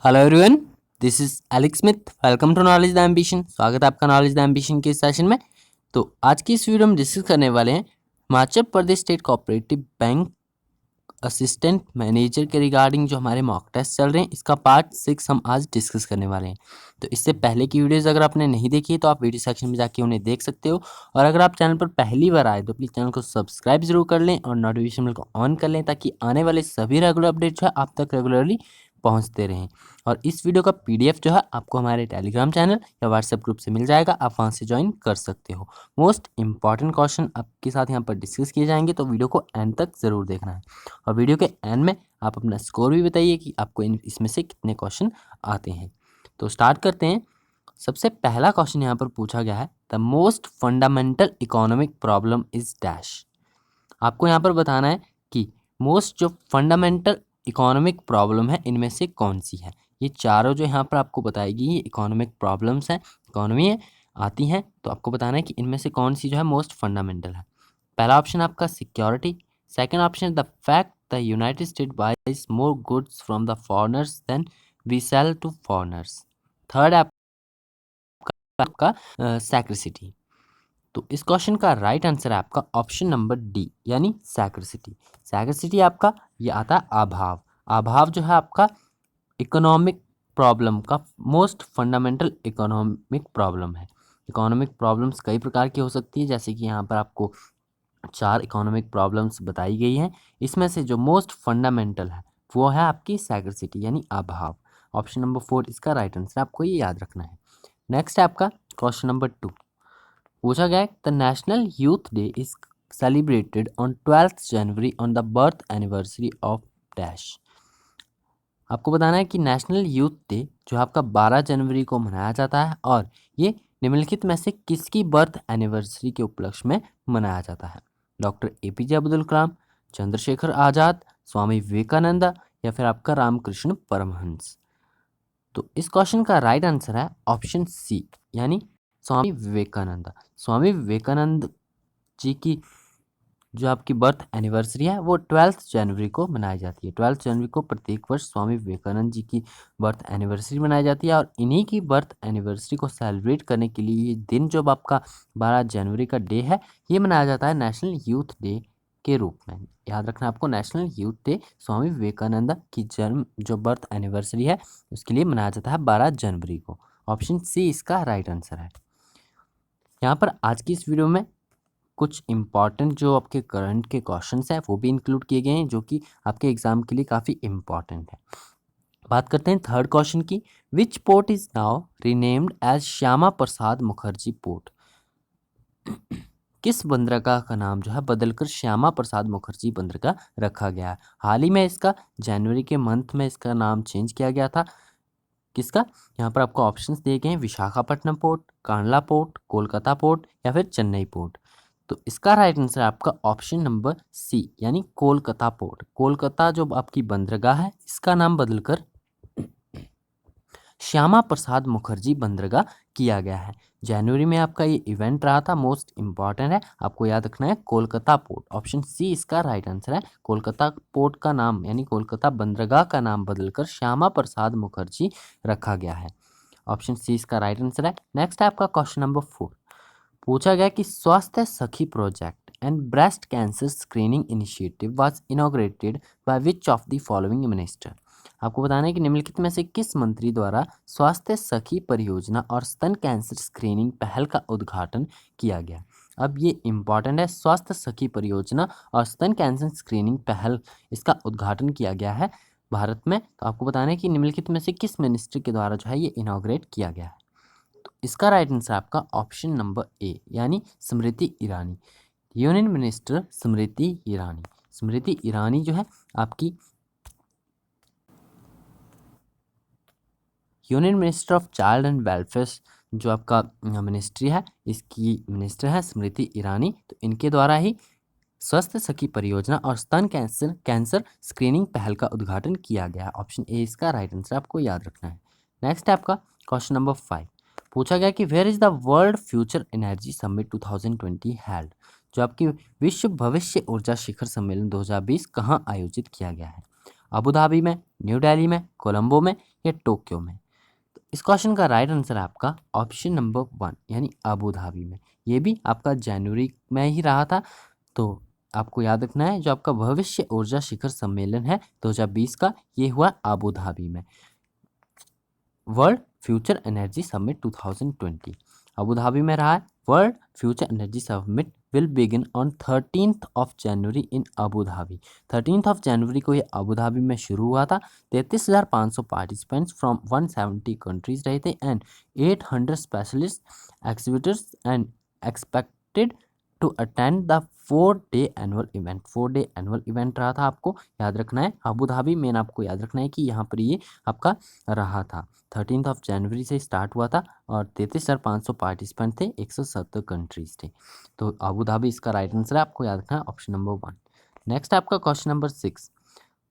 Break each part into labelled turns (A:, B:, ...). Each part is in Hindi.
A: Hello everyone, this is Alex Smith. Welcome to knowledge the ambition. स्वागत है आपका नॉलेज द एम्बिशन के सेशन में। तो आज की इस वीडियो में डिस्कस करने वाले हैं Himachal Pradesh state cooperative bank assistant manager के रिगार्डिंग जो हमारे मॉक टेस्ट चल रहे हैं, इसका पार्ट 6 हम आज डिस्कस करने वाले हैं। तो इससे पहले की वीडियोस अगर आपने नहीं देखी है तो आप वीडियो सेक्शन में जाके उन्हें देख सकते हो। और अगर आप चैनल पर पहली बार आए तो प्लीज़ चैनल को सब्सक्राइब जरूर कर लें और नोटिफिकेशन बेल को ऑन कर लें, ताकि आने वाले सभी रेगुलर अपडेट जो है आप तक रेगुलरली पहुंचते रहें। और इस वीडियो का पीडीएफ जो है आपको हमारे टेलीग्राम चैनल या व्हाट्सएप ग्रुप से मिल जाएगा, आप वहां से ज्वाइन कर सकते हो। मोस्ट इंपॉर्टेंट क्वेश्चन आपके साथ यहाँ पर डिस्कस किए जाएंगे, तो वीडियो को एंड तक ज़रूर देखना है। और वीडियो के एंड में आप अपना स्कोर भी बताइए कि आपको इसमें से कितने क्वेश्चन आते हैं। तो स्टार्ट करते हैं। सबसे पहला क्वेश्चन यहाँ पर पूछा गया है, the most fundamental economic problem is dash. आपको यहाँ पर बताना है कि मोस्ट जो फंडामेंटल इकोनॉमिक प्रॉब्लम है इनमें से कौन सी है। ये चारों जो यहाँ पर आपको बताएगी ये इकोनॉमिक प्रॉब्लम्स हैं, इकोनॉमी है आती हैं, तो आपको बताना है कि इनमें से कौन सी जो है मोस्ट फंडामेंटल है। पहला ऑप्शन आपका security, second option the fact the United state buys more goods from the foreigners then we sell to foreigners, third आपका सैक्रिसिटी। तो इस क्वेश्चन का राइट आंसर है आपका ऑप्शन नंबर डी, यानी सैक्रिसिटी। सैक्रिसिटी आपका ये आता है अभाव। अभाव जो है आपका इकोनॉमिक प्रॉब्लम का मोस्ट फंडामेंटल इकोनॉमिक प्रॉब्लम है। इकोनॉमिक प्रॉब्लम्स कई प्रकार की हो सकती है, जैसे कि यहाँ पर आपको 4 इकोनॉमिक प्रॉब्लम्स बताई गई हैं। इसमें से जो मोस्ट फंडामेंटल है वो है आपकी सैक्रिसिटी यानी अभाव। ऑप्शन नंबर 4 इसका राइट आंसर, आपको ये याद रखना है। नेक्स्ट है आपका क्वेश्चन नंबर 2। पूछा गया है the national youth day is celebrated on 12th January on the birth anniversary of dash. आपको बताना है कि नेशनल यूथ डे जो आपका 12 जनवरी को मनाया जाता है और ये निम्नलिखित में से किसकी बर्थ एनिवर्सरी के उपलक्ष्य में मनाया जाता है। डॉक्टर एपीजे अब्दुल कलाम, चंद्रशेखर आज़ाद, स्वामी विवेकानंद या फिर आपका रामकृष्ण परमहंस। तो इस क्वेश्चन का राइट आंसर है ऑप्शन सी, यानी स्वामी विवेकानंद। स्वामी विवेकानंद जी की जो आपकी बर्थ एनिवर्सरी है वो 12th जनवरी को मनाई जाती है। 12th जनवरी को प्रत्येक वर्ष स्वामी विवेकानंद जी की बर्थ एनिवर्सरी मनाई जाती है और इन्हीं की बर्थ एनिवर्सरी को सेलिब्रेट करने के लिए ये दिन जो आपका 12 जनवरी का डे है ये मनाया जाता है नेशनल यूथ डे के रूप में। याद रखना आपको, national youth day Swami Vivekananda की जन्म जो बर्थ एनिवर्सरी है उसके लिए मनाया जाता है 12 जनवरी को। ऑप्शन सी इसका राइट आंसर है। यहाँ पर आज की इस वीडियो में कुछ इम्पॉर्टेंट जो आपके करंट के क्वेश्चंस हैं वो भी इंक्लूड किए गए हैं, जो कि आपके एग्जाम के लिए काफ़ी इम्पॉर्टेंट है। बात करते हैं थर्ड क्वेश्चन की। Which port is now renamed as Shyama Prasad Mukherjee port. किस बंदरगाह का नाम जो है बदलकर श्यामा प्रसाद मुखर्जी बंदरगाह रखा गया है। हाल ही में इसका जनवरी के मंथ में इसका नाम चेंज किया गया था। किसका? यहाँ पर आपको ऑप्शंस दिए गए हैं, Visakhapatnam port, Kandla port, Kolkata port या फिर चेन्नई पोर्ट। तो इसका राइट आंसर है आपका ऑप्शन नंबर सी, यानी कोलकाता पोर्ट। कोलकाता जो आपकी बंदरगाह है इसका नाम बदलकर श्यामा प्रसाद मुखर्जी बंदरगाह किया गया है। जनवरी में आपका ये इवेंट रहा था, मोस्ट इंपॉर्टेंट है, आपको याद रखना है कोलकाता पोर्ट। ऑप्शन सी इसका राइट आंसर है। कोलकाता पोर्ट का नाम यानी कोलकाता बंदरगाह का नाम बदलकर श्यामा प्रसाद मुखर्जी रखा गया है। ऑप्शन सी इसका राइट आंसर है। नेक्स्ट है आपका क्वेश्चन नंबर 4। पूछा गया कि स्वास्थ्य सखी project and breast cancer screening initiative was inaugurated by which of the following minister. आपको बताना है कि निम्नलिखित में से किस मंत्री द्वारा स्वास्थ्य सखी परियोजना और स्तन कैंसर स्क्रीनिंग पहल का उद्घाटन किया गया। अब ये इंपॉर्टेंट है, स्वास्थ्य सखी परियोजना और स्तन कैंसर स्क्रीनिंग पहल इसका उद्घाटन किया गया है भारत में। तो आपको बताना है कि निम्नलिखित में से किस मिनिस्टर के द्वारा जो है ये इनॉग्रेट किया गया है। तो इसका राइट आंसर आपका ऑप्शन नंबर ए, यानी स्मृति ईरानी। Union minister Smriti Irani. स्मृति ईरानी जो है आपकी union minister of child and welfare जो आपका मिनिस्ट्री है इसकी मिनिस्टर है स्मृति ईरानी। तो इनके द्वारा ही स्वास्थ्य सखी परियोजना और स्तन कैंसर स्क्रीनिंग पहल का उद्घाटन किया गया। ऑप्शन ए इसका राइट आंसर आपको याद रखना है। नेक्स्ट है आपका क्वेश्चन नंबर 5। पूछा गया कि where is the world future energy summit 2020 held. जो आपकी विश्व भविष्य ऊर्जा शिखर सम्मेलन 2020 कहाँ आयोजित किया गया है। अबू धाबी में, न्यू दिल्ली में, कोलंबो में या टोक्यो में? तो इस क्वेश्चन का राइट आंसर है आपका ऑप्शन नंबर 1 यानी अबू धाबी में। ये भी आपका जनवरी में ही रहा था। तो आपको याद रखना है जो आपका भविष्य ऊर्जा शिखर सम्मेलन है 2020 का, ये हुआ अबू धाबी में। World future energy summit 2020 Abu Dhabi में रहा है। World future energy summit will begin on 13th of January in Abu Dhabi. 13th of January को ये अबू धाबी में शुरू हुआ था। 33,500 पार्टिसिपेंट्स फ्रॉम 170 कंट्रीज रहे थे and 800 specialist exhibitors and expected to attend the 4-day annual event. 4-day annual event रहा था, आपको याद रखना है। अबू धाबी मेन आपको याद रखना है कि यहाँ पर ये आपका रहा था। 13th ऑफ जनवरी से स्टार्ट हुआ था और 33,500 पार्टिसिपेंट थे, 170 कंट्रीज थे। तो अबू धाबी इसका राइट आंसर है, आपको याद रखना है ऑप्शन नंबर 1। नेक्स्ट आपका क्वेश्चन नंबर 6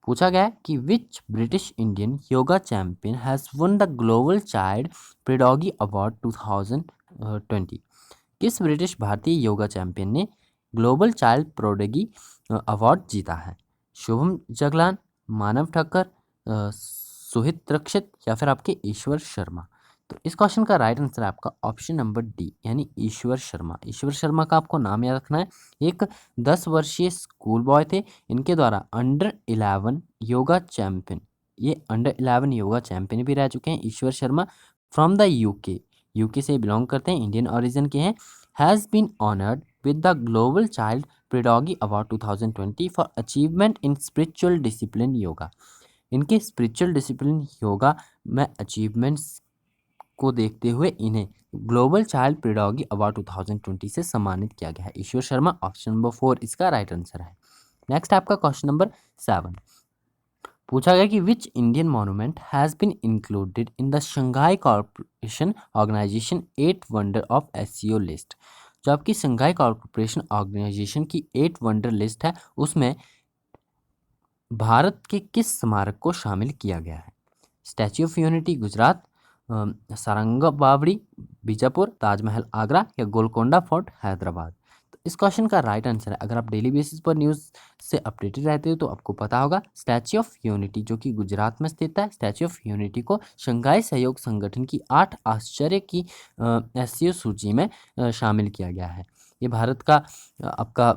A: पूछा गया है कि विच British Indian yoga champion has one the global child pedagogy award 2020। किस ब्रिटिश भारतीय योगा चैंपियन ने ग्लोबल चाइल्ड पेडागोजी अवार्ड जीता है? शुभम जगलान, मानव ठक्कर, सुहित रक्षित या फिर आपके ईश्वर शर्मा? तो इस क्वेश्चन का राइट आंसर है आपका ऑप्शन नंबर डी यानी ईश्वर शर्मा। ईश्वर शर्मा का आपको नाम याद रखना है। एक 10 वर्षीय स्कूल बॉय थे। इनके द्वारा अंडर 11 योगा चैंपियन, ये अंडर 11 योगा चैंपियन भी रह चुके हैं Ishwar Sharma. From the UK से बिलोंग करते हैं, इंडियन ओरिजिन के हैं। Has been honoured with the Global Child Pedagogy Award 2020 for achievement in spiritual discipline yoga। इनके स्पिरिचुअल डिसिप्लिन योगा में अचीवमेंट्स को देखते हुए इन्हें ग्लोबल चाइल्ड पेडागोजी अवार्ड 2020 से सम्मानित किया गया है। ईश्वर शर्मा ऑप्शन नंबर 4 इसका राइट आंसर है। नेक्स्ट आपका क्वेश्चन नंबर 7 पूछा गया कि which Indian monument has been included in the Shanghai corporation organisation 8 wonder of SCO list. जो आपकी शंघाई कॉर्पोरेशन ऑर्गेनाइजेशन की 8 वंडर लिस्ट है, उसमें भारत के किस स्मारक को शामिल किया गया है? Statue of unity Gujarat, Sarang बावड़ी बीजापुर, ताजमहल आगरा या गोलकोंडा फोर्ट हैदराबाद? तो इस क्वेश्चन का राइट आंसर है, अगर आप डेली बेसिस पर न्यूज़ से अपडेटेड रहते हो तो आपको पता होगा, स्टैच्यू ऑफ यूनिटी जो कि गुजरात में स्थित है। स्टैच्यू ऑफ यूनिटी को शंघाई सहयोग संगठन की 8 आश्चर्य की एससीओ सूची में शामिल किया गया है। ये भारत का आपका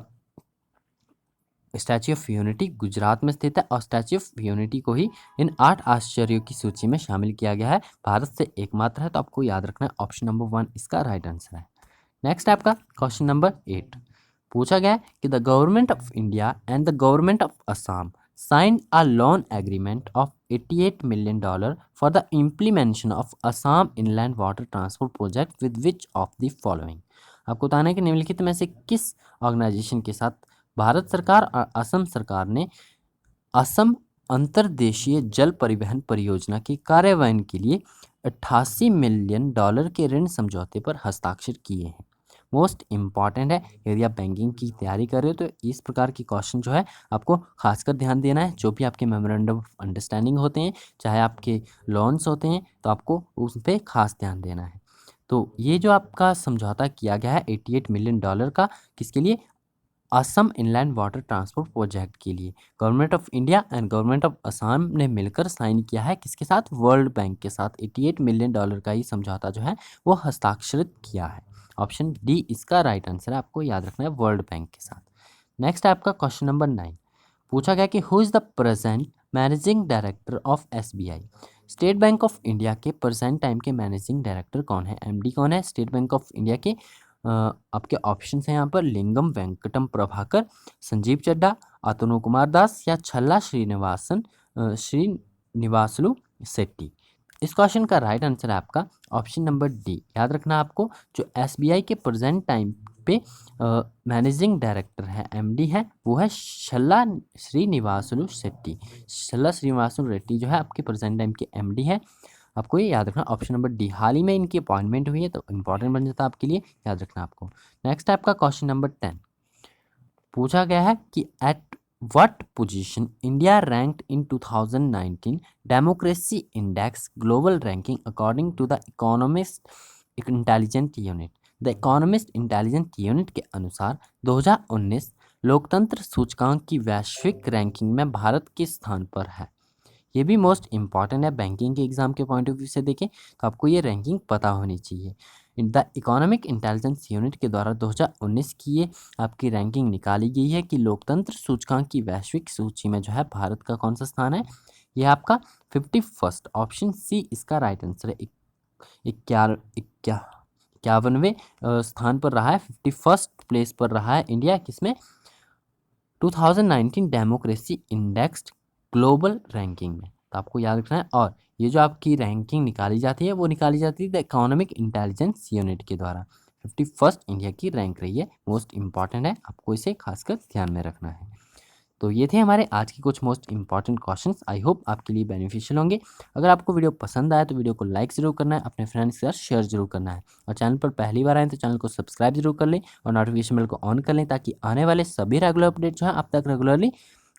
A: स्टैच्यू ऑफ यूनिटी गुजरात में स्थित है और स्टैच्यू ऑफ यूनिटी को ही इन 8 आश्चर्यों की सूची में शामिल किया गया है। भारत से एकमात्र है, तो आपको याद रखना है ऑप्शन नंबर 1 इसका राइट आंसर है। नेक्स्ट आपका क्वेश्चन नंबर 8 पूछा गया है कि the government of India and the government of Assam signed a loan agreement of $88 million for the implementation of Assam Inland Water Transport Project with which of the following? आपको बताना है कि निम्नलिखित में से किस ऑर्गेनाइजेशन के साथ भारत सरकार और असम सरकार ने असम अंतर्देशीय जल परिवहन परियोजना की कार्यान्वयन के लिए $88 मिलियन के ऋण समझौते पर हस्ताक्षर किए हैं? मोस्ट इम्पॉर्टेंट है, यदि आप बैंकिंग की तैयारी कर रहे हो तो इस प्रकार के क्वेश्चन जो है आपको खासकर ध्यान देना है। जो भी आपके मेमोरेंडम ऑफ अंडरस्टैंडिंग होते हैं, चाहे आपके लोन्स होते हैं, तो आपको उस पर खास ध्यान देना है। तो ये जो आपका समझौता किया गया है $88 मिलियन का, किसके लिए? Assam inland water transport project के लिए। Government of India and government of Assam ने मिलकर साइन किया है, किसके साथ? वर्ल्ड बैंक के साथ। $88 मिलियन का ही समझौता जो है वो हस्ताक्षरित किया है। ऑप्शन डी इसका राइट आंसर है, आपको याद रखना है वर्ल्ड बैंक के साथ। नेक्स्ट आपका क्वेश्चन नंबर 9 पूछा गया कि who is the present managing director of SBI. State bank of India के प्रेजेंट टाइम के मैनेजिंग डायरेक्टर कौन है? एमडी कौन है स्टेट बैंक ऑफ इंडिया के? आपके ऑप्शन हैं यहाँ पर लिंगम वेंकटम प्रभाकर, संजीव चड्ढा, अतनु कुमार दास या छल्ला श्रीनिवासलू शेट्टी? इस क्वेश्चन का राइट आंसर है आपका ऑप्शन नंबर डी। याद रखना आपको, जो एसबीआई के प्रेजेंट टाइम पे मैनेजिंग डायरेक्टर है, एमडी है, वो है छल्ला श्रीनिवासलू शेट्टी। छल्ला श्रीनिवासलू रेड्डी जो है आपके प्रेजेंट टाइम के एमडी है। आपको ये याद रखना ऑप्शन नंबर डी। हाल ही में इनकी अपॉइंटमेंट हुई है तो इंपॉर्टेंट बन जाता है आपके लिए, याद रखना आपको। नेक्स्ट आपका क्वेश्चन नंबर 10 पूछा गया है कि at what position India ranked in 2019 democracy index global ranking according to the economist intelligent unit. The economist intelligent unit के अनुसार 2019 लोकतंत्र सूचकांक की वैश्विक रैंकिंग में भारत किस स्थान पर है? ये भी मोस्ट इंपॉर्टेंट है बैंकिंग के एग्जाम के पॉइंट ऑफ व्यू से देखें तो आपको ये रैंकिंग पता होनी चाहिए। द इकोनॉमिक इंटेलिजेंस यूनिट के द्वारा 2019 की ये आपकी रैंकिंग निकाली गई है कि लोकतंत्र सूचकांक की वैश्विक सूची में जो है भारत का कौन सा स्थान है। ये आपका 51st ऑप्शन सी इसका राइट आंसर है। 51वें स्थान पर रहा है, 51st प्लेस पर रहा है इंडिया किसमें, 2019 डेमोक्रेसी इंडेक्स ग्लोबल रैंकिंग में। तो आपको याद रखना है। और ये जो आपकी रैंकिंग निकाली जाती है वो निकाली जाती है द इकोनॉमिक इंटेलिजेंस यूनिट के द्वारा। 51st इंडिया की रैंक रही है, मोस्ट इंपॉर्टेंट है, आपको इसे खासकर ध्यान में रखना है। तो ये थे हमारे आज के कुछ most important questions. I hope आपके लिए बेनिफिशियल होंगे। अगर आपको वीडियो पसंद आया तो वीडियो को लाइक ज़रूर करना है, अपने फ्रेंड्स के साथ शेयर जरूर करना है, और चैनल पर पहली बार आए तो चैनल को सब्सक्राइब जरूर कर लें और नोटिफिकेशन बेल को ऑन कर लें ताकि आने वाले सभी रेगुलर अपडेट जो है आप तक रेगुलरली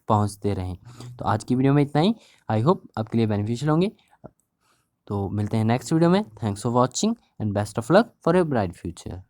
A: पहुँचते रहें। तो आज की वीडियो में इतना ही, आई होप आपके लिए बेनिफिशियल होंगे। तो मिलते हैं नेक्स्ट वीडियो में। Thanks for watching and best of luck for your bright future.